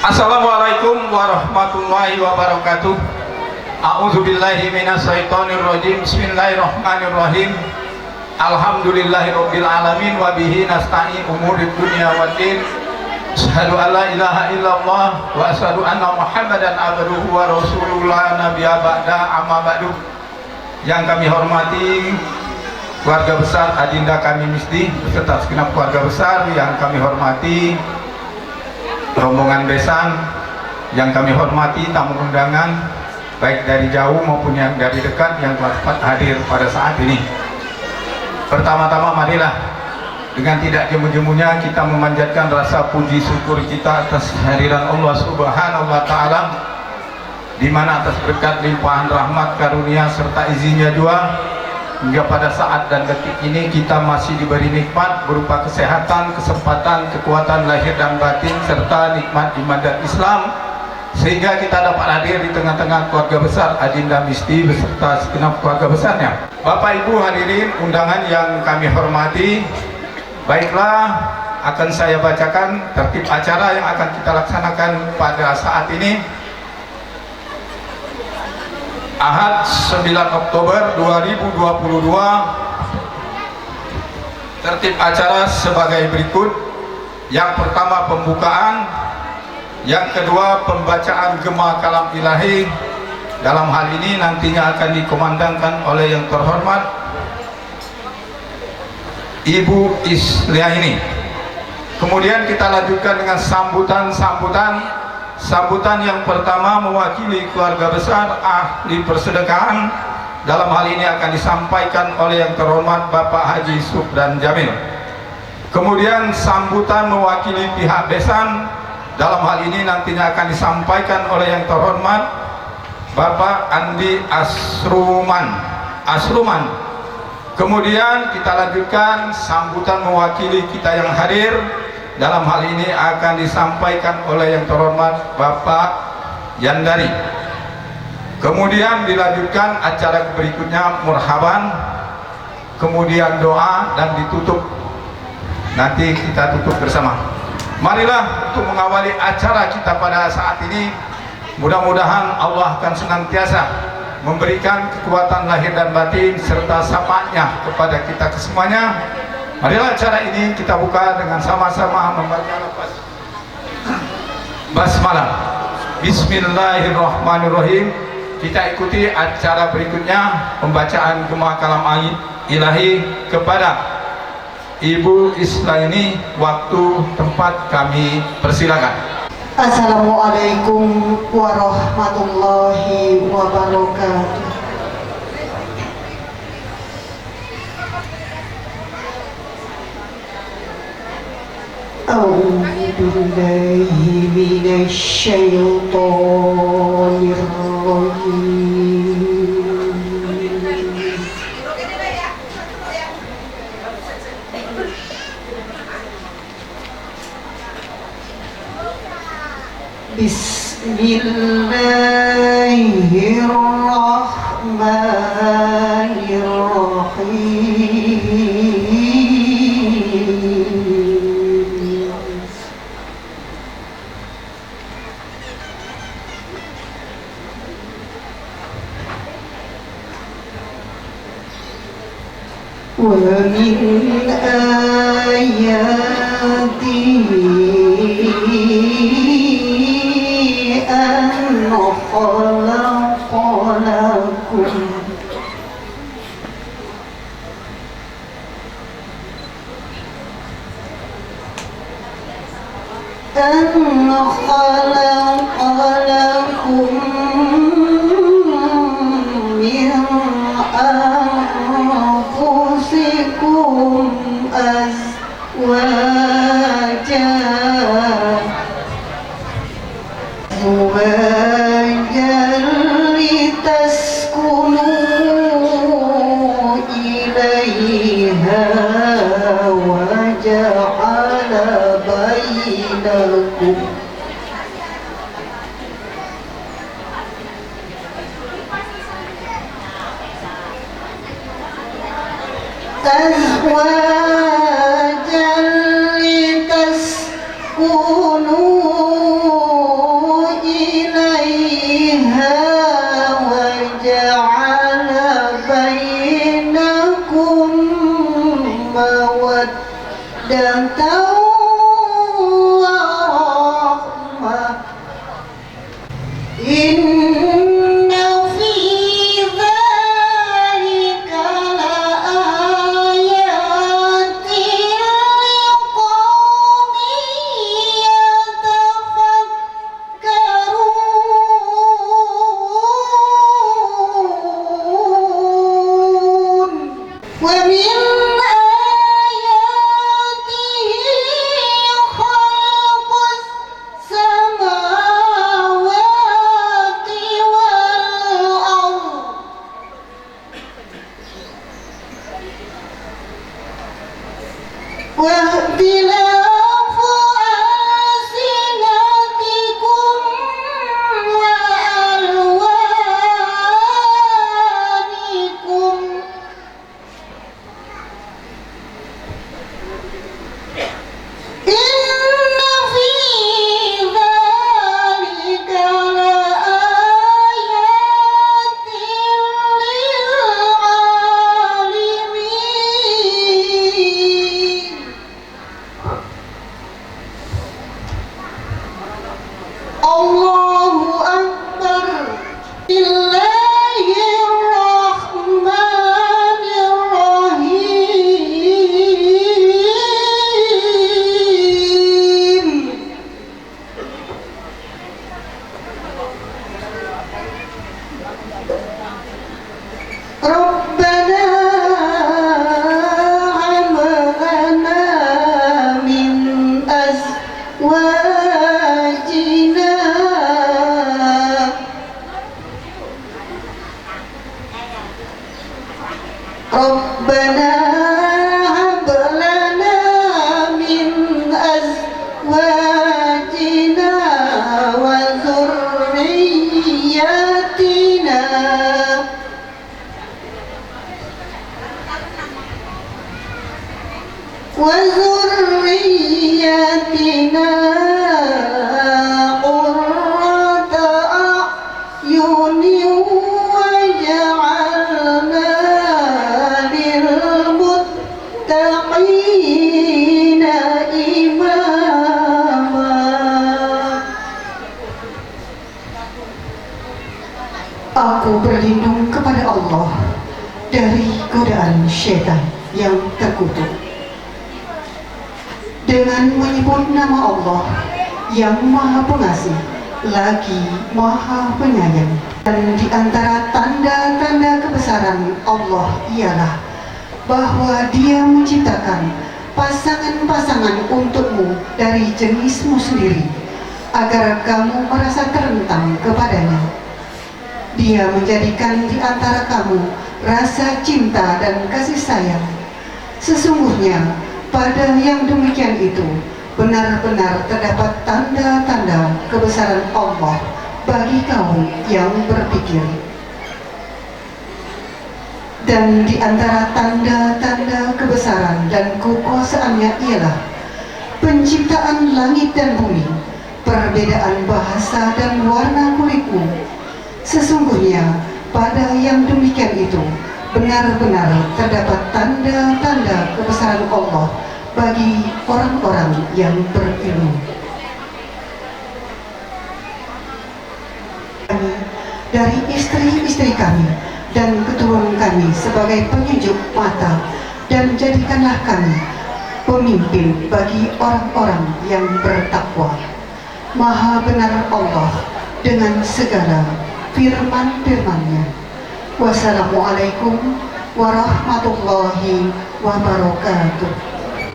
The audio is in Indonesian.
Assalamualaikum warahmatullahi wabarakatuh. A'udzubillahi minasyaitonirrajim. Bismillahirrahmanirrahim. Alhamdulillahirabbil alamin wa bihi nasta'in umurid dunya waddin. Asyhadu an la ilaha illallah wa asyhadu anna Muhammadan abduhu wa rasulullah nabiyya ba'da amma ba'du. Yang kami hormati keluarga besar Adinda kami Misdi beserta segenap keluarga besar, yang kami hormati rombongan besan, yang kami hormati tamu undangan baik dari jauh maupun yang dari dekat yang telah sempat hadir pada saat ini. Pertama-tama marilah dengan tidak jemu-jemunya kita memanjatkan rasa puji syukur kita atas kehadiran Allah Subhanahu wa taala, di mana atas berkat limpahan rahmat karunia serta izinnya juga hingga pada saat dan detik ini kita masih diberi nikmat berupa kesehatan, kesempatan, kekuatan lahir dan batin serta nikmat iman dan Islam, sehingga kita dapat hadir di tengah-tengah keluarga besar Adinda Misdi beserta segenap keluarga besarnya. Bapak Ibu hadirin undangan yang kami hormati, baiklah akan saya bacakan tertib acara yang akan kita laksanakan pada saat ini. Ahad 9 Oktober 2022. Tertib acara sebagai berikut. Yang pertama pembukaan, yang kedua pembacaan Gema Kalam Ilahi. Dalam hal ini nantinya akan dikomandangkan oleh yang terhormat Ibu Isliaini. Kemudian kita lanjutkan dengan sambutan yang pertama mewakili keluarga besar ahli persedekahan. Dalam hal ini akan disampaikan oleh yang terhormat Bapak Haji Subdan Jamil. Kemudian sambutan mewakili pihak besan. Dalam hal ini nantinya akan disampaikan oleh yang terhormat Bapak Andi Asruman. Kemudian kita lanjutkan sambutan mewakili kita yang hadir. Dalam hal ini akan disampaikan oleh yang terhormat Bapak Yandari. Kemudian dilanjutkan acara berikutnya murhaban, kemudian doa dan ditutup. Nanti kita tutup bersama. Marilah untuk mengawali acara kita pada saat ini, mudah-mudahan Allah akan senantiasa memberikan kekuatan lahir dan batin serta syafaatnya kepada kita kesemuanya. Marilah acara ini kita buka dengan sama-sama membaca lafaz basmalah. Bismillahirrahmanirrahim. Kita ikuti acara berikutnya, pembacaan Gema Kalam Ilahi kepada Ibu Islaini. Waktu tempat kami persilakan. Assalamualaikum warahmatullahi wabarakatuh. A'udzubillahi minasyaitonir rajim. Bismillahirrahmanirrahim. ومن آياته أن خلق لكم من أنفسكم أزواجا لتسكنوا إليها وجعل بينكم أزواجا لتسكنوا maghfiratan wa rahmah. Inna fi dzalika laayatin liqaumin yatafakkarun. Wa min واختلاف ألسنتكم وألوانكم إن في ذلك لآيات للعالمين. Allahu Akbar. Bismillahirrahmanirrahim. Rabbana hab lana min azwajina Rabbana hab lana min azwajina wa dhurriyyatina qurrata a'yunin waj'alna lilmuttaqina imama. Aku berlindung kepada Allah dari godaan syaitan yang terkutuk dengan menyebut nama Allah yang Maha Pengasih lagi Maha Penyayang. Dan di antara tanda-tanda kebesaran Allah ialah bahwa Dia menciptakan pasangan-pasangan untukmu dari jenismu sendiri agar kamu merasa terentang kepadanya. Dia menjadikan di antara kamu rasa cinta dan kasih sayang. Sesungguhnya pada yang demikian itu benar-benar terdapat tanda-tanda kebesaran Allah bagi kaum yang berpikir. Dan di antara tanda-tanda kebesaran dan kekuasaannya ialah penciptaan langit dan bumi, perbedaan bahasa dan warna kulitmu. Sesungguhnya pada yang demikian itu benar-benar terdapat tanda-tanda kebesaran Allah bagi orang-orang yang berilmu. Kami dari istri-istri kami dan keturunan kami sebagai penyejuk mata, dan jadikanlah kami pemimpin bagi orang-orang yang bertakwa. Maha benar Allah dengan segala firman-firman-Nya. Wassalamualaikum warahmatullahi wabarakatuh.